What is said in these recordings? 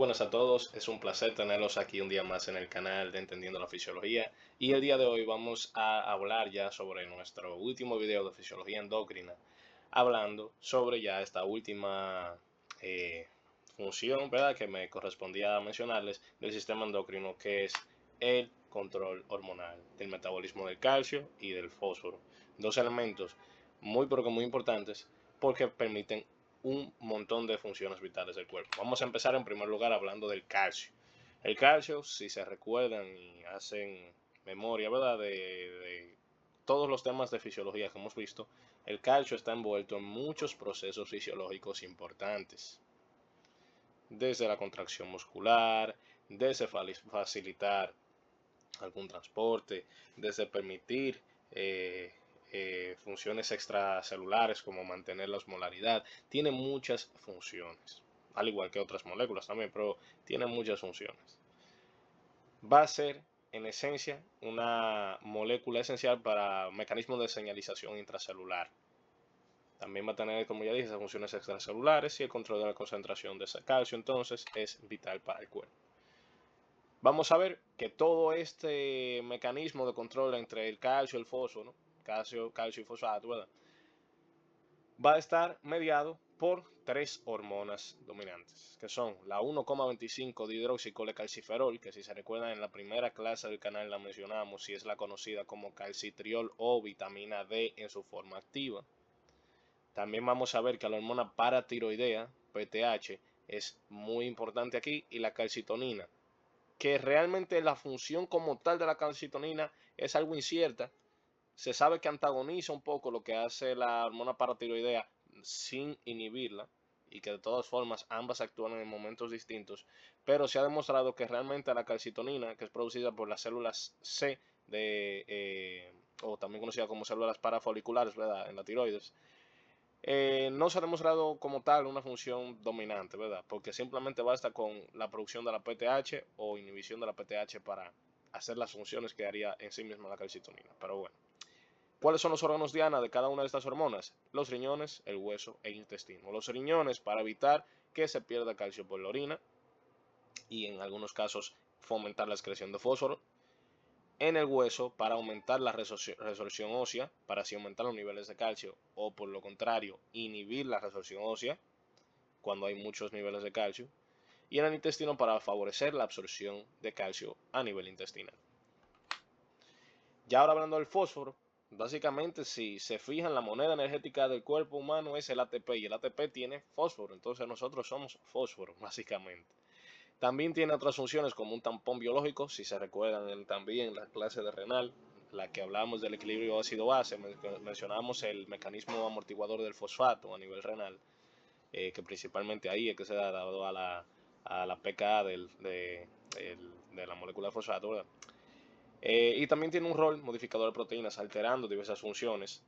buenas a todos, es un placer tenerlos aquí un día más en el canal de Entendiendo la Fisiología y el día de hoy vamos a hablar ya sobre nuestro último video de fisiología endocrina, hablando sobre ya esta última función, ¿verdad?, que me correspondía mencionarles del sistema endocrino, que es el control hormonal del metabolismo del calcio y del fósforo, dos elementos muy pero que muy importantes porque permiten un montón de funciones vitales del cuerpo. Vamos a empezar en primer lugar hablando del calcio. El calcio, si se recuerdan y hacen memoria, ¿verdad?, de todos los temas de fisiología que hemos visto, el calcio está envuelto en muchos procesos fisiológicos importantes. Desde la contracción muscular, desde facilitar algún transporte, desde permitir funciones extracelulares como mantener la osmolaridad. Tiene muchas funciones, al igual que otras moléculas también, pero tiene muchas funciones. Va a ser, en esencia, una molécula esencial para mecanismos de señalización intracelular. También va a tener, como ya dije, esas funciones extracelulares, y el control de la concentración de ese calcio, entonces, es vital para el cuerpo. Vamos a ver que todo este mecanismo de control entre el calcio y el fósforo, calcio y fosfato, ¿verdad?, va a estar mediado por tres hormonas dominantes, que son la 1,25 dihidroxicolecalciferol, que si se recuerdan en la primera clase del canal la mencionamos, y es la conocida como calcitriol o vitamina D en su forma activa. También vamos a ver que la hormona paratiroidea, PTH, es muy importante aquí, y la calcitonina, que realmente la función como tal de la calcitonina es algo incierta. Se sabe que antagoniza un poco lo que hace la hormona paratiroidea sin inhibirla, y que de todas formas ambas actúan en momentos distintos, pero se ha demostrado que realmente la calcitonina, que es producida por las células C o también conocida como células parafoliculares, ¿verdad?, en la tiroides, no se ha demostrado como tal una función dominante, ¿verdad?, porque simplemente basta con la producción de la PTH o inhibición de la PTH para hacer las funciones que haría en sí misma la calcitonina. Pero bueno, ¿cuáles son los órganos diana de cada una de estas hormonas? Los riñones, el hueso e intestino. Los riñones para evitar que se pierda calcio por la orina y en algunos casos fomentar la excreción de fósforo. En el hueso para aumentar la resorción ósea, para así aumentar los niveles de calcio, o por lo contrario, inhibir la resorción ósea cuando hay muchos niveles de calcio. Y en el intestino para favorecer la absorción de calcio a nivel intestinal. Ya ahora hablando del fósforo, básicamente si se fijan, la moneda energética del cuerpo humano es el ATP, y el ATP tiene fósforo, entonces nosotros somos fósforo, básicamente. También tiene otras funciones como un tampón biológico, si se recuerdan también la clase de renal, la que hablábamos del equilibrio ácido-base, mencionamos el mecanismo amortiguador del fosfato a nivel renal, que principalmente ahí es que se da dado a la pKa de la molécula de fosfato, ¿verdad? Y también tiene un rol modificador de proteínas, alterando diversas funciones,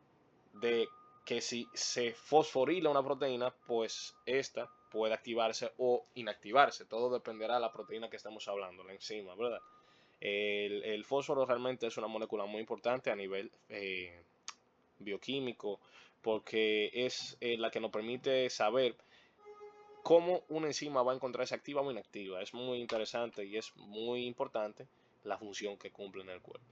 de que si se fosforila una proteína, pues esta puede activarse o inactivarse. Todo dependerá de la proteína que estamos hablando, la enzima, ¿verdad? El fósforo realmente es una molécula muy importante a nivel bioquímico, porque es la que nos permite saber cómo una enzima va a encontrarse activa o inactiva. Es muy interesante y es muy importante la función que cumple en el cuerpo.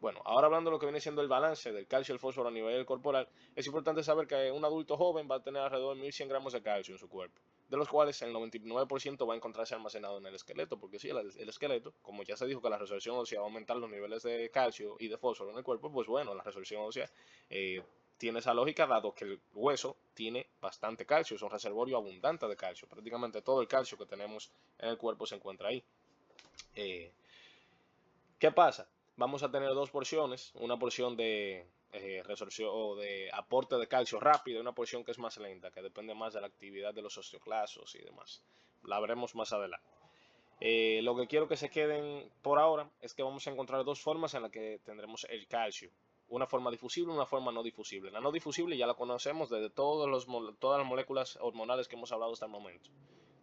Bueno, ahora hablando de lo que viene siendo el balance del calcio y el fósforo a nivel corporal, es importante saber que un adulto joven va a tener alrededor de 1100 gramos de calcio en su cuerpo, de los cuales el 99% va a encontrarse almacenado en el esqueleto, porque sí, el esqueleto, como ya se dijo que la resorción ósea va a aumentar los niveles de calcio y de fósforo en el cuerpo, pues bueno, la resorción ósea tiene esa lógica, dado que el hueso tiene bastante calcio, es un reservorio abundante de calcio, prácticamente todo el calcio que tenemos en el cuerpo se encuentra ahí. ¿Qué pasa? Vamos a tener dos porciones, una porción de resorción o de aporte de calcio rápido y una porción que es más lenta, que depende más de la actividad de los osteoclastos y demás. La veremos más adelante. Lo que quiero que se queden por ahora es que vamos a encontrar dos formas en las que tendremos el calcio. Una forma difusible y una forma no difusible. La no difusible ya la conocemos desde todas las moléculas hormonales que hemos hablado hasta el momento,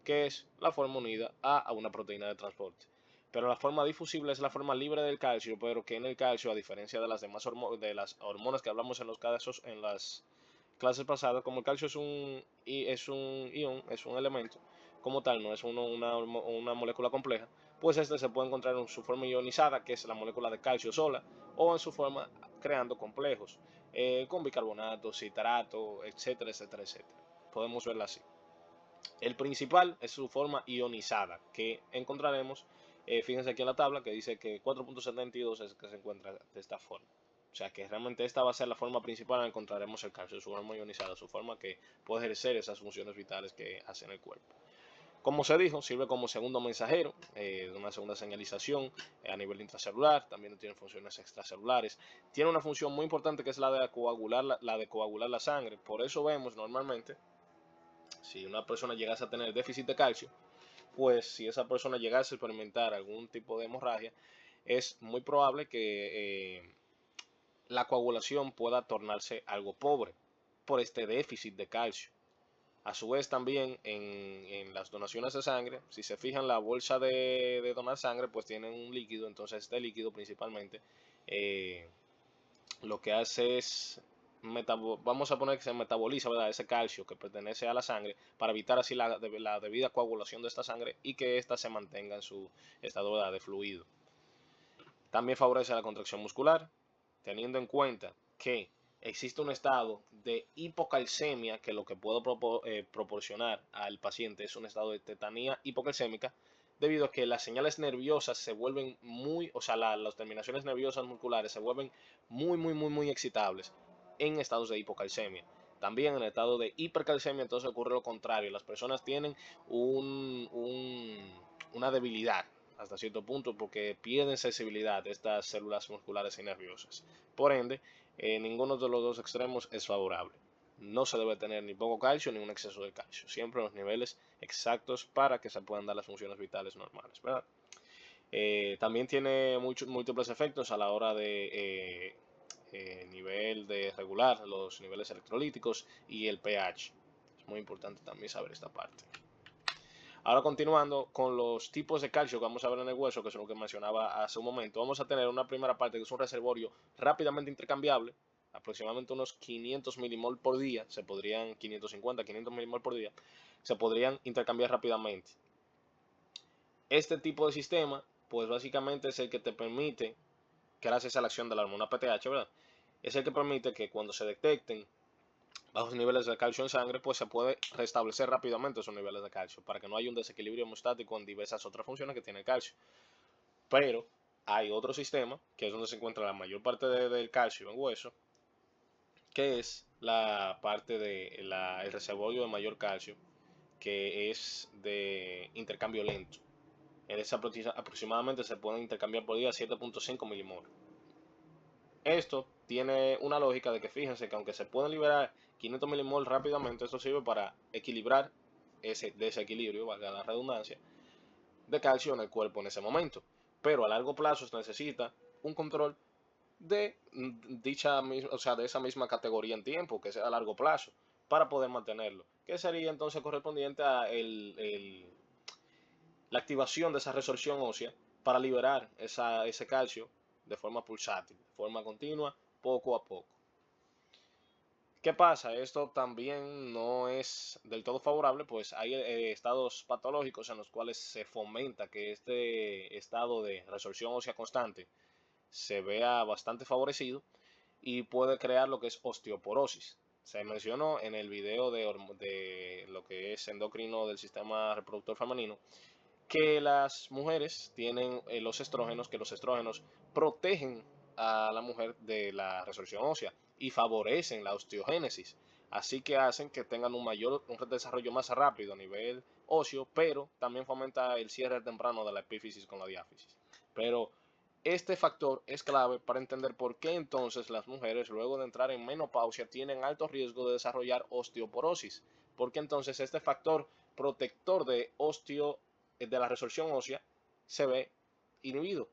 que es la forma unida a una proteína de transporte. Pero la forma difusible es la forma libre del calcio, pero que en el calcio, a diferencia de las demás las hormonas que hablamos en los casos, en las clases pasadas, como el calcio es un ion, es un elemento, como tal no es una molécula compleja, pues este se puede encontrar en su forma ionizada, que es la molécula de calcio sola, o en su forma creando complejos, con bicarbonato, citrato, etcétera, etcétera, etcétera. Podemos verla así. El principal es su forma ionizada, que encontraremos, fíjense aquí en la tabla, que dice que 4.72 es que se encuentra de esta forma. O sea que realmente esta va a ser la forma principal, encontraremos el calcio, su forma ionizada, su forma que puede ejercer esas funciones vitales que hace en el cuerpo. Como se dijo, sirve como segundo mensajero, de una segunda señalización a nivel intracelular, también tiene funciones extracelulares. Tiene una función muy importante que es la de coagular la sangre. Por eso vemos normalmente, si una persona llegase a tener déficit de calcio, pues si esa persona llegase a experimentar algún tipo de hemorragia, es muy probable que la coagulación pueda tornarse algo pobre por este déficit de calcio. A su vez también en las donaciones de sangre, si se fijan la bolsa de donar sangre, pues tienen un líquido, entonces este líquido principalmente lo que hace es, vamos a poner que se metaboliza, ¿verdad? Ese calcio que pertenece a la sangre para evitar así la debida coagulación de esta sangre y que ésta se mantenga en su estado, ¿verdad?, de fluido. También favorece la contracción muscular, teniendo en cuenta que existe un estado de hipocalcemia que lo que puede proporcionar al paciente es un estado de tetanía hipocalcémica, debido a que las señales nerviosas se vuelven muy, o sea, las terminaciones nerviosas musculares se vuelven muy excitables en estados de hipocalcemia. También en el estado de hipercalcemia entonces ocurre lo contrario, las personas tienen una debilidad hasta cierto punto porque pierden sensibilidad de estas células musculares y nerviosas. Por ende, ninguno de los dos extremos es favorable. No se debe tener ni poco calcio ni un exceso de calcio, siempre en los niveles exactos para que se puedan dar las funciones vitales normales, ¿verdad? También tiene múltiples efectos a la hora de nivel de regular los niveles electrolíticos y el pH. Es muy importante también saber esta parte. Ahora continuando con los tipos de calcio que vamos a ver en el hueso, que es lo que mencionaba hace un momento, vamos a tener una primera parte que es un reservorio rápidamente intercambiable, aproximadamente unos 500 milimol por día, 550, 500 milimol por día, se podrían intercambiar rápidamente. Este tipo de sistema, pues básicamente es el que te permite, gracias a la acción de la hormona PTH, ¿verdad? Es el que permite que cuando se detecten bajos niveles de calcio en sangre, pues se puede restablecer rápidamente esos niveles de calcio para que no haya un desequilibrio hemostático en diversas otras funciones que tiene el calcio. Pero hay otro sistema, que es donde se encuentra la mayor parte del calcio en hueso, que es la parte del reservorio de mayor calcio, que es de intercambio lento. En ese aproximadamente se pueden intercambiar por día 7.5 milimoles. Esto tiene una lógica de que fíjense que aunque se pueden liberar 500 milimol rápidamente, esto sirve para equilibrar ese desequilibrio, valga la redundancia, de calcio en el cuerpo en ese momento. Pero a largo plazo se necesita un control de dicha misma, o sea, de esa misma categoría en tiempo, que sea a largo plazo, para poder mantenerlo. Que sería entonces correspondiente a la activación de esa resorción ósea para liberar ese calcio de forma pulsátil, de forma continua, poco a poco. ¿Qué pasa? Esto también no es del todo favorable, pues hay estados patológicos en los cuales se fomenta que este estado de resorción ósea constante se vea bastante favorecido y puede crear lo que es osteoporosis. Se mencionó en el video de lo que es endocrino del sistema reproductor femenino que las mujeres tienen los estrógenos, que los estrógenos protegen a la mujer de la resorción ósea y favorecen la osteogénesis, así que hacen que tengan un desarrollo más rápido a nivel óseo, pero también fomenta el cierre temprano de la epífisis con la diáfisis. Pero este factor es clave para entender por qué entonces las mujeres luego de entrar en menopausia tienen alto riesgo de desarrollar osteoporosis, porque entonces este factor protector de la resorción ósea se ve inhibido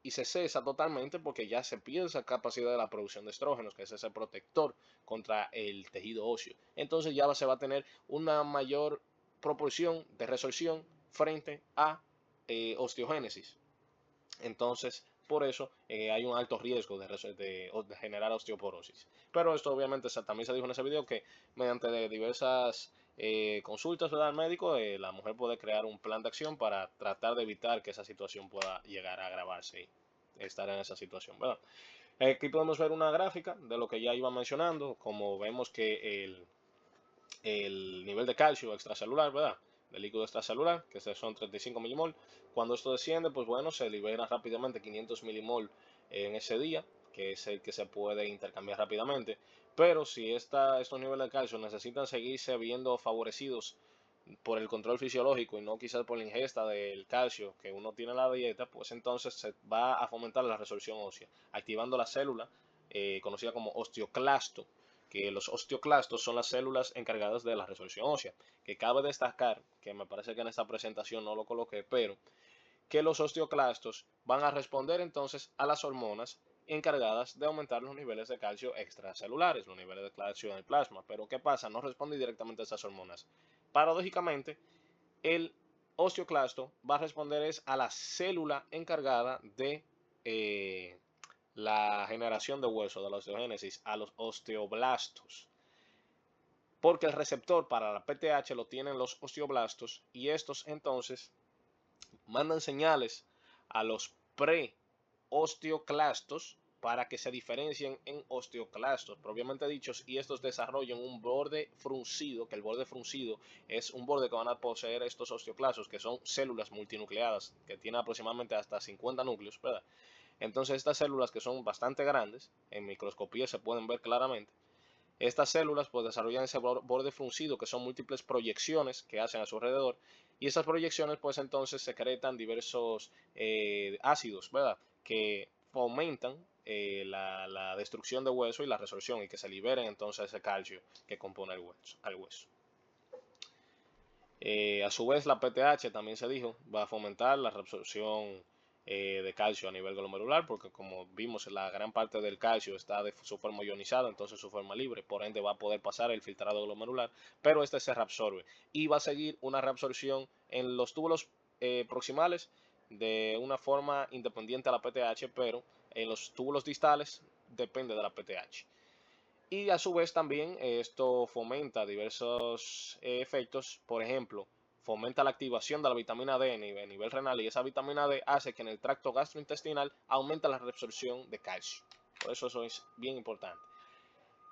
y se cesa totalmente porque ya se pierde esa capacidad de la producción de estrógenos, que es ese protector contra el tejido óseo. Entonces ya se va a tener una mayor proporción de resorción frente a osteogénesis. Entonces, por eso hay un alto riesgo de generar osteoporosis. Pero esto obviamente también se dijo en ese video que mediante diversas consultas, ¿verdad?, al médico, la mujer puede crear un plan de acción para tratar de evitar que esa situación pueda llegar a agravarse y estar en esa situación, ¿verdad? Aquí podemos ver una gráfica de lo que ya iba mencionando, como vemos que el nivel de calcio extracelular, ¿verdad?, del líquido extracelular, que son 35 milimol. Cuando esto desciende, pues bueno, se libera rápidamente 500 milimol en ese día, que es el que se puede intercambiar rápidamente. Pero si estos niveles de calcio necesitan seguirse viendo favorecidos por el control fisiológico y no quizás por la ingesta del calcio que uno tiene en la dieta, pues entonces se va a fomentar la resorción ósea, activando la célula conocida como osteoclasto, que los osteoclastos son las células encargadas de la resorción ósea, que cabe destacar, que me parece que en esta presentación no lo coloqué, pero que los osteoclastos van a responder entonces a las hormonas encargadas de aumentar los niveles de calcio extracelulares, los niveles de calcio en el plasma. Pero ¿qué pasa? No responde directamente a esas hormonas. Paradójicamente, el osteoclasto va a responder es a la célula encargada de la generación de hueso, de la osteogénesis, a los osteoblastos. Porque el receptor para la PTH lo tienen los osteoblastos y estos entonces mandan señales a los preosteoclastos para que se diferencien en osteoclastos propiamente dichos y estos desarrollan un borde fruncido, que el borde fruncido es un borde que van a poseer estos osteoclastos, que son células multinucleadas, que tienen aproximadamente hasta 50 núcleos, ¿verdad? Entonces estas células, que son bastante grandes, en microscopía se pueden ver claramente, estas células pues desarrollan ese borde fruncido, que son múltiples proyecciones que hacen a su alrededor, y esas proyecciones pues entonces secretan diversos ácidos, ¿verdad?, que fomentan la destrucción de hueso y la resorción, y que se liberen entonces ese calcio que compone el hueso. A su vez, la PTH también se dijo va a fomentar la reabsorción de calcio a nivel glomerular, porque como vimos, la gran parte del calcio está de su forma ionizada, entonces su forma libre, por ende va a poder pasar el filtrado glomerular, pero este se reabsorbe y va a seguir una reabsorción en los túbulos proximales de una forma independiente a la PTH, pero en los túbulos distales depende de la PTH. Y a su vez también esto fomenta diversos efectos, por ejemplo, fomenta la activación de la vitamina D a nivel renal, y esa vitamina D hace que en el tracto gastrointestinal aumente la reabsorción de calcio. Por eso es bien importante.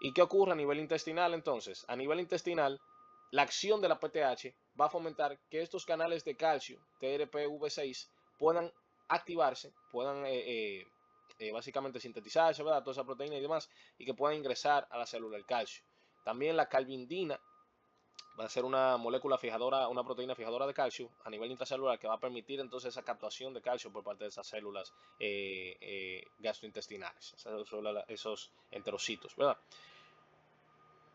¿Y qué ocurre a nivel intestinal entonces? A nivel intestinal, la acción de la PTH va a fomentar que estos canales de calcio, TRPV6, puedan activarse, puedan básicamente sintetizarse, ¿verdad?, toda esa proteína y demás, y que puedan ingresar a la célula del calcio. También la calvindina va a ser una molécula fijadora, una proteína fijadora de calcio a nivel intracelular, que va a permitir entonces esa captación de calcio por parte de esas células gastrointestinales, esos enterocitos, ¿verdad?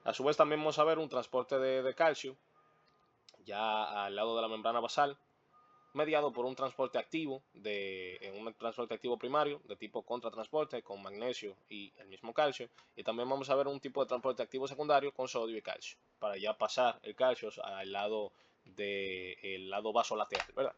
A su vez también vamos a ver un transporte de calcio ya al lado de la membrana basal, mediado por un transporte activo, un transporte activo primario de tipo contratransporte con magnesio y el mismo calcio, y también vamos a ver un tipo de transporte activo secundario con sodio y calcio, para ya pasar el calcio al lado del lado vasolateral, ¿verdad?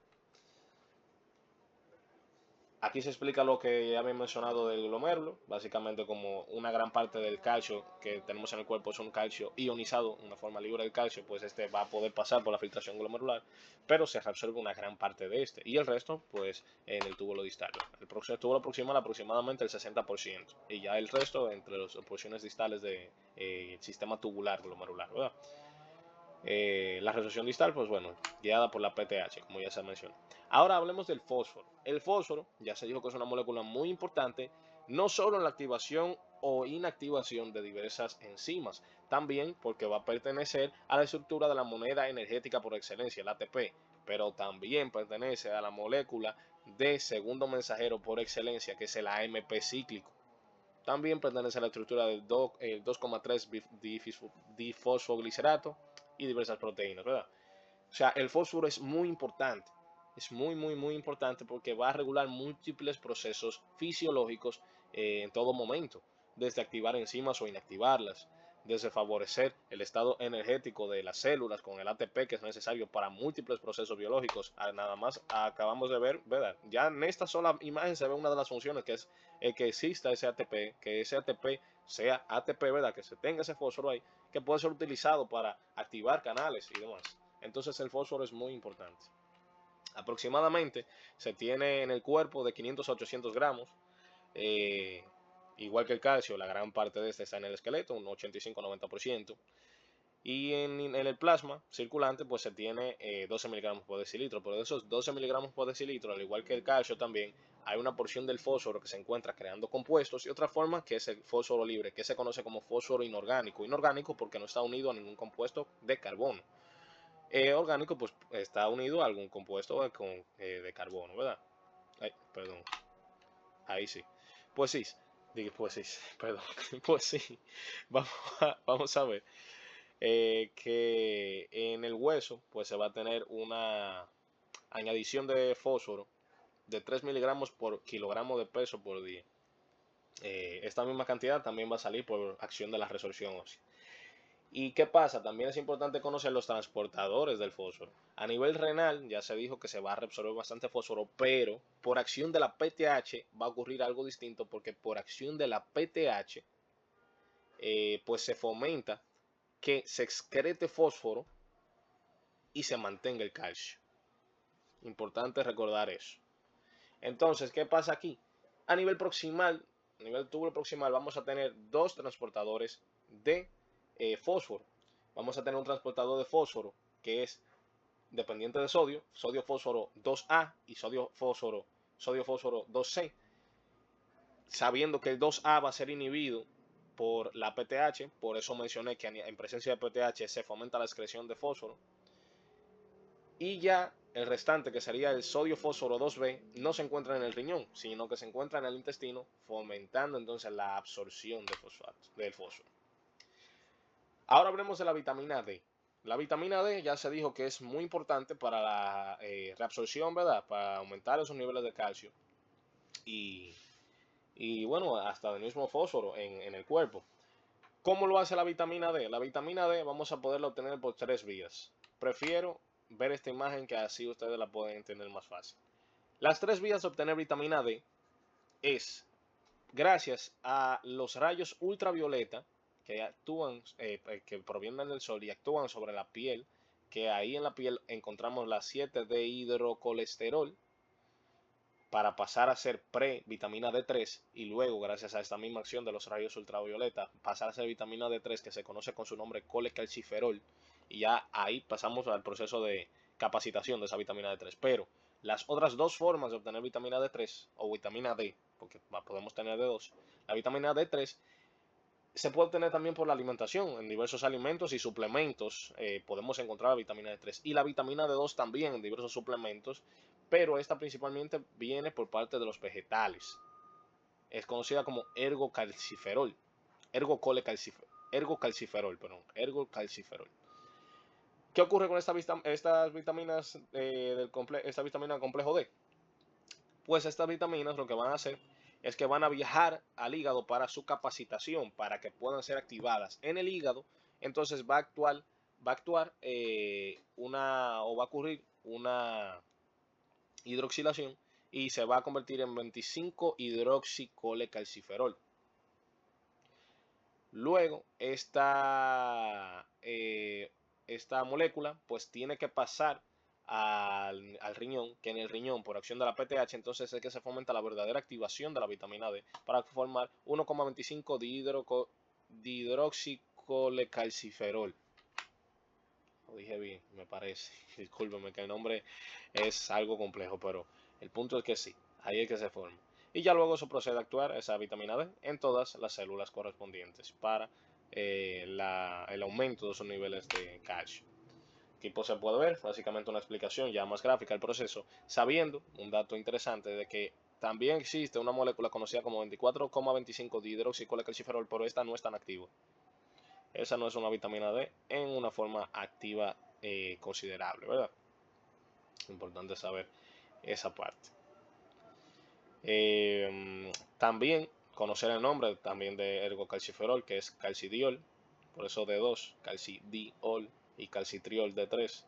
Aquí se explica lo que ya había mencionado del glomérulo, básicamente como una gran parte del calcio que tenemos en el cuerpo es un calcio ionizado, una forma libre del calcio, pues este va a poder pasar por la filtración glomerular, pero se reabsorbe una gran parte de este, y el resto pues en el túbulo distal. El túbulo proximal aproximadamente el 60%, y ya el resto entre las porciones distales del sistema tubular glomerular, ¿verdad? La resolución distal, pues bueno, guiada por la PTH, como ya se mencionó. Ahora hablemos del fósforo. El fósforo, ya se dijo que es una molécula muy importante, no solo en la activación o inactivación de diversas enzimas, también porque va a pertenecer a la estructura de la moneda energética por excelencia, el ATP, pero también pertenece a la molécula de segundo mensajero por excelencia, que es el AMP cíclico. También pertenece a la estructura del 2,3 difosfoglicerato y diversas proteínas, ¿verdad? O sea, el fósforo es muy importante. Es muy importante porque va a regular múltiples procesos fisiológicos en todo momento, desde activar enzimas o inactivarlas, desde favorecer el estado energético de las células con el ATP que es necesario para múltiples procesos biológicos. Nada más acabamos de ver, ¿verdad? Ya en esta sola imagen se ve una de las funciones que es que exista ese ATP, que ese ATP sea ATP, ¿verdad? Que se tenga ese fósforo ahí, que puede ser utilizado para activar canales y demás. Entonces el fósforo es muy importante. Aproximadamente se tiene en el cuerpo de 500 a 800 gramos. Eh, Igual que el calcio, la gran parte de este está en el esqueleto, un 85-90%. Y en el plasma circulante, pues se tiene 12 miligramos por decilitro. Pero de esos 12 miligramos por decilitro, al igual que el calcio también, hay una porción del fósforo que se encuentra creando compuestos y otra forma que es el fósforo libre, que se conoce como fósforo inorgánico. Inorgánico porque no está unido a ningún compuesto de carbono. Orgánico, pues está unido a algún compuesto de carbono, ¿verdad? Ay, perdón. Ahí sí. Pues sí, pues sí, perdón. Pues sí, vamos a ver que en el hueso pues se va a tener una añadición de fósforo de 3 miligramos por kilogramo de peso por día. Esta misma cantidad también va a salir por acción de la resorción ósea. ¿Y qué pasa? También es importante conocer los transportadores del fósforo. A nivel renal ya se dijo que se va a reabsorber bastante fósforo, pero por acción de la PTH va a ocurrir algo distinto porque por acción de la PTH pues se fomenta que se excrete fósforo y se mantenga el calcio. Importante recordar eso. Entonces, ¿qué pasa aquí? A nivel proximal, a nivel túbulo proximal, vamos a tener dos transportadores de fósforo. Vamos a tener un transportador de fósforo que es dependiente de sodio, sodio fósforo 2A y sodio fósforo 2C, sabiendo que el 2A va a ser inhibido por la PTH, por eso mencioné que en presencia de PTH se fomenta la excreción de fósforo. Y ya el restante, que sería el sodio fósforo 2B, no se encuentra en el riñón, sino que se encuentra en el intestino, fomentando entonces la absorción del fósforo. Ahora hablemos de la vitamina D. La vitamina D ya se dijo que es muy importante para la reabsorción, ¿verdad? Para aumentar esos niveles de calcio y, y bueno, hasta del mismo fósforo en el cuerpo. ¿Cómo lo hace la vitamina D? La vitamina D vamos a poderla obtener por tres vías. Prefiero ver esta imagen que así ustedes la pueden entender más fácil. Las tres vías de obtener vitamina D es gracias a los rayos ultravioleta que actúan, que provienen del sol y actúan sobre la piel, que ahí en la piel encontramos la 7D hidrocolesterol para pasar a ser pre-vitamina D3 y luego, gracias a esta misma acción de los rayos ultravioleta, pasar a ser vitamina D3 que se conoce con su nombre colecalciferol y ya ahí pasamos al proceso de capacitación de esa vitamina D3. Pero las otras dos formas de obtener vitamina D3 o vitamina D, porque podemos tener D2, la vitamina D3 se puede obtener también por la alimentación. En diversos alimentos y suplementos podemos encontrar la vitamina D3 y la vitamina D2 también en diversos suplementos, pero esta principalmente viene por parte de los vegetales. Es conocida como ergocalciferol, ergocalciferol. ¿Qué ocurre con estas vitaminas esta vitamina del complejo D? Pues estas vitaminas lo que van a hacer es que van a viajar al hígado para su capacitación, para que puedan ser activadas en el hígado. Entonces va a actuar o va a ocurrir una hidroxilación y se va a convertir en 25 hidroxicolecalciferol. Luego esta molécula pues tiene que pasar al riñón, que en el riñón por acción de la PTH entonces es que se fomenta la verdadera activación de la vitamina D para formar 1,25 dihidroxicolecalciferol. Lo dije bien, me parece. Discúlpeme que el nombre es algo complejo, pero el punto es que sí, ahí es que se forma. Y ya luego se procede a actuar esa vitamina D en todas las células correspondientes para el aumento de sus niveles de calcio. Aquí pues se puede ver básicamente una explicación ya más gráfica del proceso, sabiendo un dato interesante de que también existe una molécula conocida como 24,25 dihidroxicolecalciferol, pero esta no es tan activa. Esa no es una vitamina D en una forma activa considerable, ¿verdad? Importante saber esa parte. También conocer el nombre también de ergocalciferol, que es calcidiol, por eso D2, calcidiol y calcitriol D3.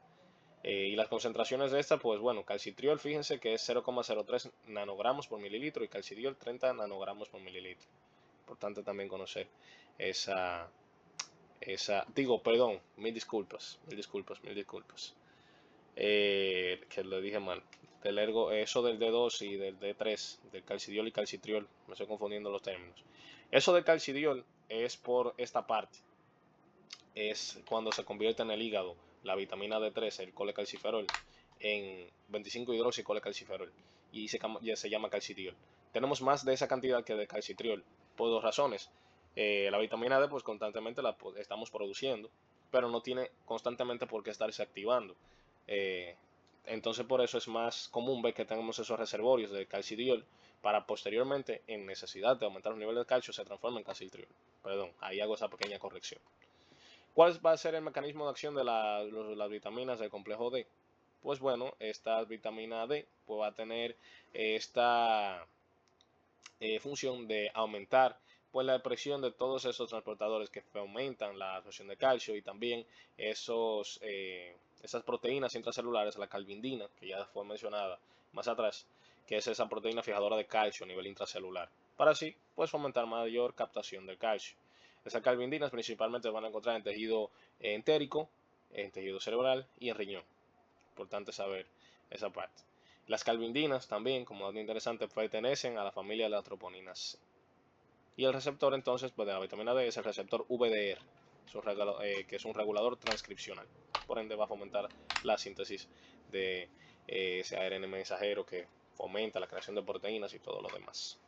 Y las concentraciones de esta, pues bueno, calcitriol, fíjense que es 0,03 nanogramos por mililitro y calcidiol 30 nanogramos por mililitro. Importante también conocer digo, perdón, mil disculpas. Que lo dije mal. Eso del D2 y del D3, del calcidiol y calcitriol, me estoy confundiendo los términos. Eso del calcidiol es por esta parte, es cuando se convierte en el hígado la vitamina D3, el colecalciferol, en 25-hidroxicolecalciferol y se llama calcidiol. Tenemos más de esa cantidad que de calcitriol por dos razones. La vitamina D pues constantemente la estamos produciendo, pero no tiene constantemente por qué estarse activando. Eh, entonces por eso es más común ver que tenemos esos reservorios de calcidiol para posteriormente, en necesidad de aumentar los niveles de calcio, se transforma en calcitriol. Perdón, ahí hago esa pequeña corrección. ¿Cuál va a ser el mecanismo de acción de las vitaminas del complejo D? Pues bueno, esta vitamina D pues va a tener esta función de aumentar pues la presión de todos esos transportadores que aumentan la absorción de calcio y también esas proteínas intracelulares, la calvindina, que ya fue mencionada más atrás, que es esa proteína fijadora de calcio a nivel intracelular, para así pues fomentar mayor captación del calcio. Esas calvindinas principalmente se van a encontrar en tejido entérico, en tejido cerebral y en riñón. Importante saber esa parte. Las calvindinas también, como dato interesante, pertenecen a la familia de las troponinas C. Y el receptor entonces pues, de la vitamina D es el receptor VDR, que es un regulador transcripcional. Por ende va a fomentar la síntesis de ese ARN mensajero que fomenta la creación de proteínas y todo lo demás.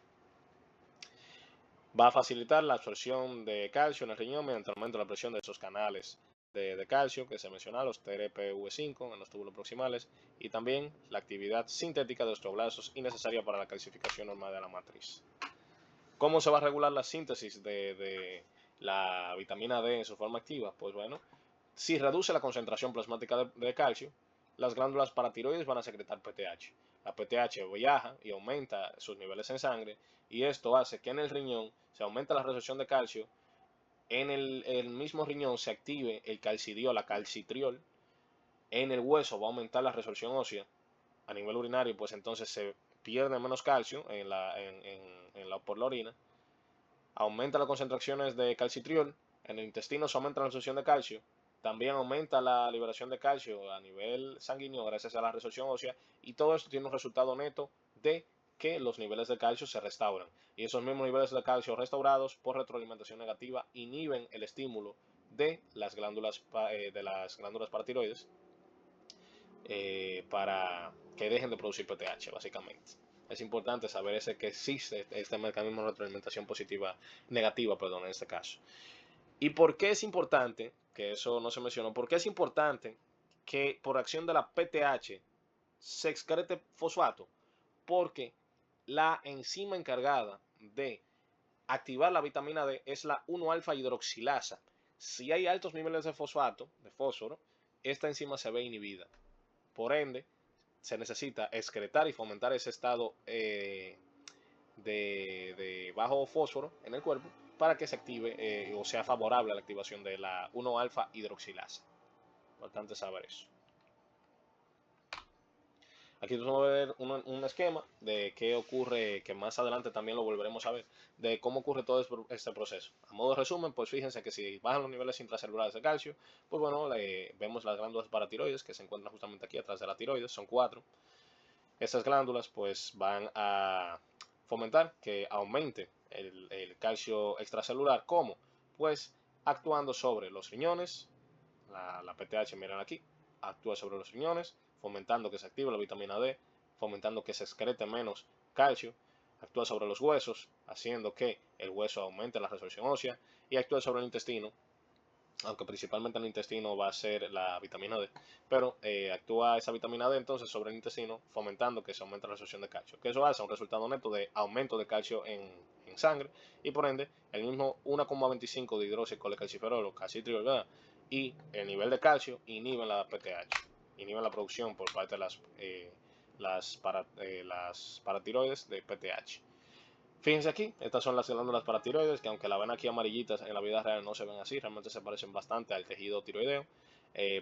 Va a facilitar la absorción de calcio en el riñón mediante el aumento de la presión de esos canales de calcio que se menciona, los TRPV5 en los túbulos proximales, y también la actividad sintética de osteoblastos innecesaria para la calcificación normal de la matriz. ¿Cómo se va a regular la síntesis de la vitamina D en su forma activa? Pues bueno, si reduce la concentración plasmática de calcio, las glándulas paratiroides van a secretar PTH. La PTH viaja y aumenta sus niveles en sangre y esto hace que en el riñón se aumente la resorción de calcio, en el mismo riñón se active el calcidiol, la calcitriol, en el hueso va a aumentar la resorción ósea a nivel urinario, pues entonces se pierde menos calcio por la orina, aumenta las concentraciones de calcitriol, en el intestino se aumenta la absorción de calcio, también aumenta la liberación de calcio a nivel sanguíneo gracias a la resorción ósea y todo esto tiene un resultado neto de que los niveles de calcio se restauran y esos mismos niveles de calcio restaurados por retroalimentación negativa inhiben el estímulo de las glándulas paratiroides para que dejen de producir PTH básicamente. Es importante saber que existe este mecanismo de retroalimentación negativa, perdón, en este caso. ¿Y por qué es importante? Que eso no se mencionó. ¿Por qué es importante que por acción de la PTH se excrete fosfato? Porque la enzima encargada de activar la vitamina D es la 1-alfa hidroxilasa. Si hay altos niveles de fósforo, esta enzima se ve inhibida. Por ende, se necesita excretar y fomentar ese estado de bajo fósforo en el cuerpo para que se active o sea favorable a la activación de la 1-alfa hidroxilasa. Importante saber eso. Aquí vamos a ver un esquema de qué ocurre, que más adelante también lo volveremos a ver, de cómo ocurre todo este proceso. A modo de resumen, pues fíjense que si bajan los niveles intracelulares de calcio, pues bueno, vemos las glándulas paratiroides que se encuentran justamente aquí atrás de la tiroides, son 4. Estas glándulas pues van a fomentar que aumente el calcio extracelular. ¿Cómo? Pues actuando sobre los riñones, la PTH, miren aquí, actúa sobre los riñones, fomentando que se active la vitamina D, fomentando que se excrete menos calcio, actúa sobre los huesos, haciendo que el hueso aumente la resorción ósea, y actúa sobre el intestino, aunque principalmente en el intestino va a ser la vitamina D, pero actúa esa vitamina D entonces sobre el intestino, fomentando que se aumente la absorción de calcio, que eso hace un resultado neto de aumento de calcio en sangre, y por ende el mismo 1,25 de hidroxicolecalciferol o calcitriol, ¿verdad? Y el nivel de calcio inhiben la PTH, inhiben la producción por parte de las paratiroides de PTH. Fíjense aquí, estas son las glándulas paratiroides, que aunque la ven aquí amarillitas, en la vida real no se ven así, realmente se parecen bastante al tejido tiroideo.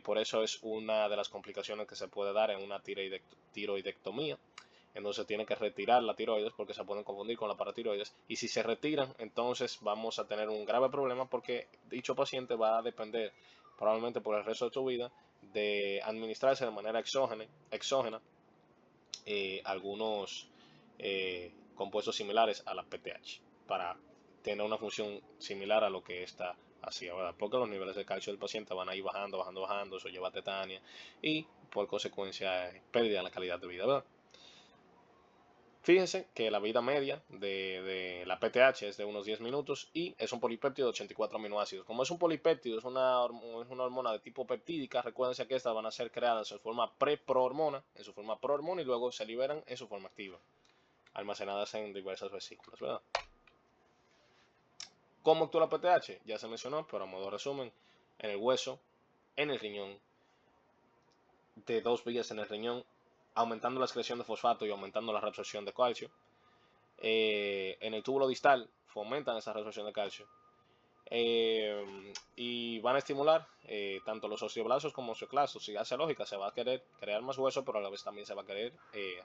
Por eso es una de las complicaciones que se puede dar en una tiroidectomía. Entonces tiene que retirar la tiroides porque se pueden confundir con la paratiroides. Y si se retiran, entonces vamos a tener un grave problema porque dicho paciente va a depender probablemente por el resto de su vida de administrarse de manera exógena algunos compuestos similares a la PTH para tener una función similar a lo que esta hacía, ¿verdad? Porque los niveles de calcio del paciente van a ir bajando, bajando, bajando, eso lleva a tetania y por consecuencia pérdida de la calidad de vida, ¿verdad? Fíjense que la vida media de la PTH es de unos 10 minutos y es un polipéptido de 84 aminoácidos. Como es un polipéptido, es una hormona de tipo peptídica, recuérdense que estas van a ser creadas en su forma pre-prohormona, y luego se liberan en su forma activa, almacenadas en diversas vesículas, ¿verdad? ¿Cómo actúa la PTH? Ya se mencionó, pero a modo de resumen, en el hueso, en el riñón, de dos vías en el riñón, aumentando la excreción de fosfato y aumentando la reabsorción de calcio. En el túbulo distal fomentan esa reabsorción de calcio. Y van a estimular tanto los osteoblastos como osteoclastos. Si hace lógica, se va a querer crear más hueso, pero a la vez también se va a querer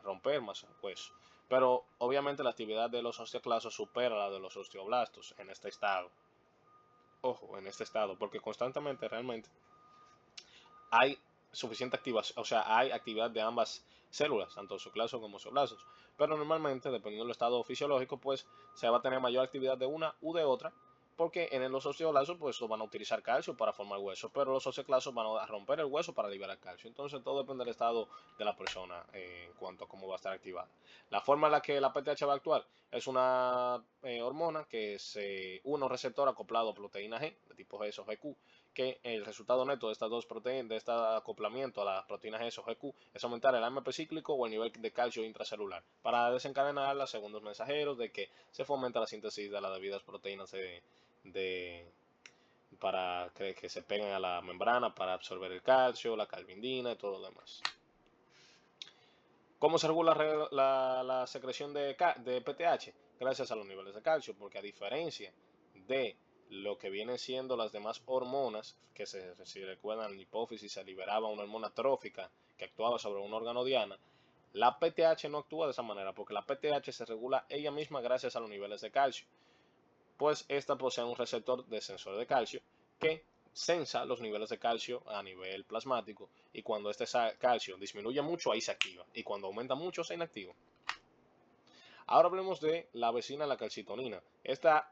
romper más hueso. Pero obviamente la actividad de los osteoclastos supera la de los osteoblastos en este estado. Ojo, en este estado, porque constantemente realmente hay suficiente activación, o sea, hay actividad de ambas células, tanto osteoclastos como osteoblastos. Pero normalmente, dependiendo del estado fisiológico, pues se va a tener mayor actividad de una u de otra, porque en los osteoblastos pues van a utilizar calcio para formar hueso, pero los osteoclastos van a romper el hueso para liberar calcio. Entonces todo depende del estado de la persona en cuanto a cómo va a estar activada. La forma en la que la PTH va a actuar es una hormona que se une a un receptor acoplado a proteína G, de tipo G o GQ, que el resultado neto de estas dos proteínas, de este acoplamiento a las proteínas S o GQ, es aumentar el AMP cíclico o el nivel de calcio intracelular, para desencadenar los segundos mensajeros de que se fomenta la síntesis de las debidas proteínas de para que se peguen a la membrana para absorber el calcio, la calvindina y todo lo demás. ¿Cómo se regula la secreción de PTH? Gracias a los niveles de calcio, porque a diferencia de lo que vienen siendo las demás hormonas, que si recuerdan, en la hipófisis se liberaba una hormona trófica que actuaba sobre un órgano diana, la PTH no actúa de esa manera, porque la PTH se regula ella misma gracias a los niveles de calcio, pues esta posee un receptor de sensor de calcio que sensa los niveles de calcio a nivel plasmático, y cuando este calcio disminuye mucho, ahí se activa, y cuando aumenta mucho, se inactiva. Ahora hablemos de la vecina, la calcitonina.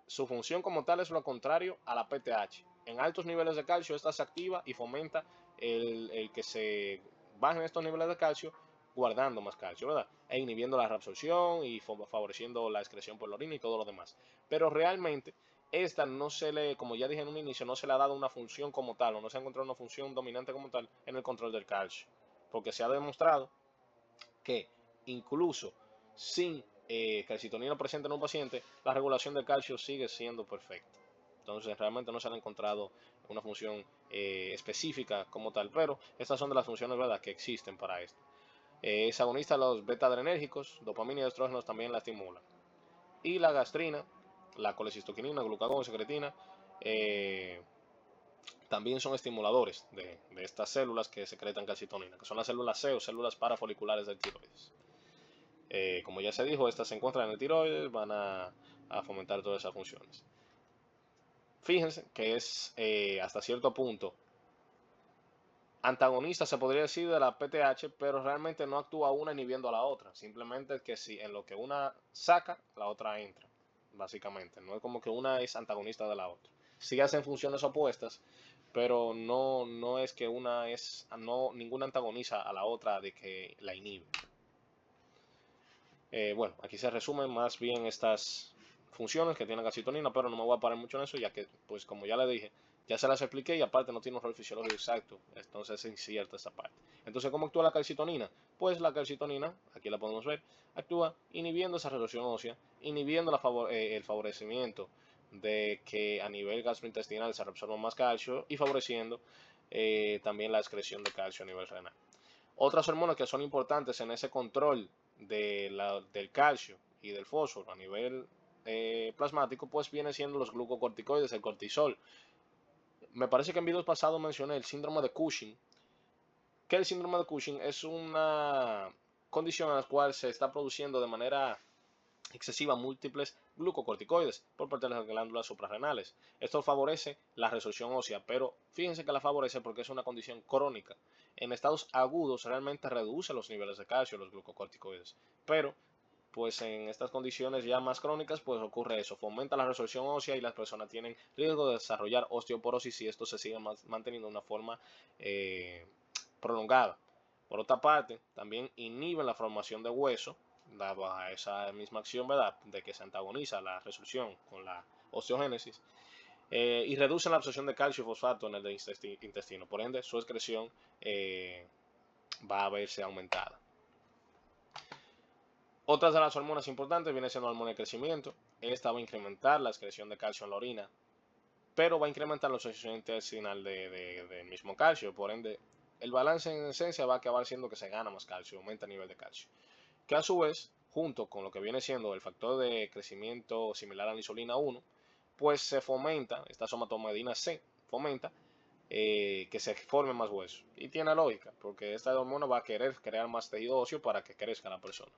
Su función como tal es lo contrario a la PTH. En altos niveles de calcio, esta se activa y fomenta el que se bajen estos niveles de calcio, guardando más calcio, ¿verdad? E inhibiendo la reabsorción y favoreciendo la excreción por la orina y todo lo demás. Pero realmente, esta no se le, como ya dije en un inicio, no se le ha dado una función como tal, o no se ha encontrado una función dominante como tal en el control del calcio. Porque se ha demostrado que incluso sin calcitonina presente en un paciente, la regulación del calcio sigue siendo perfecta. Entonces realmente no se ha encontrado una función específica como tal, pero estas son de las funciones, ¿verdad?, que existen para esto. Es agonista de los beta-adrenérgicos, dopamina y estrógenos también la estimulan. Y la gastrina, la colecistoquinina, glucagón, secretina, también son estimuladores de estas células que secretan calcitonina, que son las células C o células parafoliculares del tiroides. Como ya se dijo, estas se encuentran en el tiroides, van a fomentar todas esas funciones. Fíjense que es hasta cierto punto antagonista, se podría decir, de la PTH, pero realmente no actúa una inhibiendo a la otra. Simplemente que si en lo que una saca, la otra entra, básicamente. No es como que una es antagonista de la otra. Sí hacen funciones opuestas, pero no es que una es, no, ninguna antagoniza a la otra de que la inhibe. Bueno, aquí se resumen más bien estas funciones que tiene la calcitonina, pero no me voy a parar mucho en eso, ya que, pues como ya le dije, ya se las expliqué y aparte no tiene un rol fisiológico exacto, entonces es incierta esta parte. Entonces, ¿cómo actúa la calcitonina? Pues la calcitonina, aquí la podemos ver, actúa inhibiendo esa resorción ósea, inhibiendo el favorecimiento de que a nivel gastrointestinal se reabsorba más calcio y favoreciendo también la excreción de calcio a nivel renal. Otras hormonas que son importantes en ese control del calcio y del fósforo a nivel plasmático, pues viene siendo los glucocorticoides, el cortisol. Me parece que en videos pasados mencioné el síndrome de Cushing, que el síndrome de Cushing es una condición en la cual se está produciendo de manera excesiva múltiples glucocorticoides por parte de las glándulas suprarrenales. Esto favorece la resorción ósea, pero fíjense que la favorece porque es una condición crónica. En estados agudos realmente reduce los niveles de calcio los glucocorticoides, pero pues en estas condiciones ya más crónicas pues ocurre eso, fomenta la resorción ósea y las personas tienen riesgo de desarrollar osteoporosis si esto se sigue manteniendo de una forma prolongada. Por otra parte, también inhiben la formación de hueso, dado a esa misma acción, ¿verdad?, de que se antagoniza la resorción con la osteogénesis, y reducen la absorción de calcio y fosfato en el intestino. Por ende, su excreción va a verse aumentada. Otras de las hormonas importantes viene siendo la hormona de crecimiento. Esta va a incrementar la excreción de calcio en la orina, pero va a incrementar la absorción intestinal del mismo calcio. Por ende, el balance en esencia va a acabar siendo que se gana más calcio, aumenta el nivel de calcio. Que a su vez, junto con lo que viene siendo el factor de crecimiento similar a la insulina 1, pues se fomenta, esta somatomedina C, fomenta que se forme más hueso. Y tiene lógica, porque esta hormona va a querer crear más tejido óseo para que crezca la persona.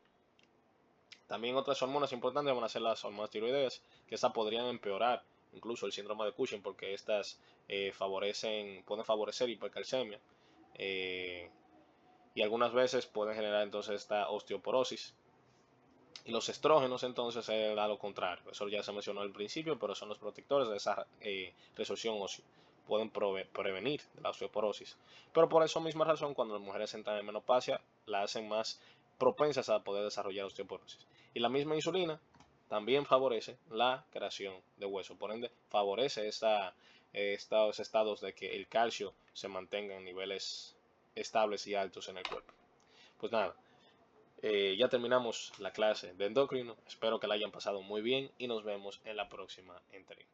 También otras hormonas importantes van a ser las hormonas tiroideas, que estas podrían empeorar incluso el síndrome de Cushing, porque estas pueden favorecer hipercalcemia y algunas veces pueden generar entonces esta osteoporosis. Y los estrógenos entonces es a lo contrario, eso ya se mencionó al principio, pero son los protectores de esa resorción ósea, pueden prevenir de la osteoporosis. Pero por esa misma razón, cuando las mujeres entran en menopausia, la hacen más propensas a poder desarrollar osteoporosis. Y la misma insulina también favorece la creación de hueso, por ende favorece estos estados de que el calcio se mantenga en niveles estables y altos en el cuerpo. Pues nada, ya terminamos la clase de endocrino, espero que la hayan pasado muy bien y nos vemos en la próxima entrega.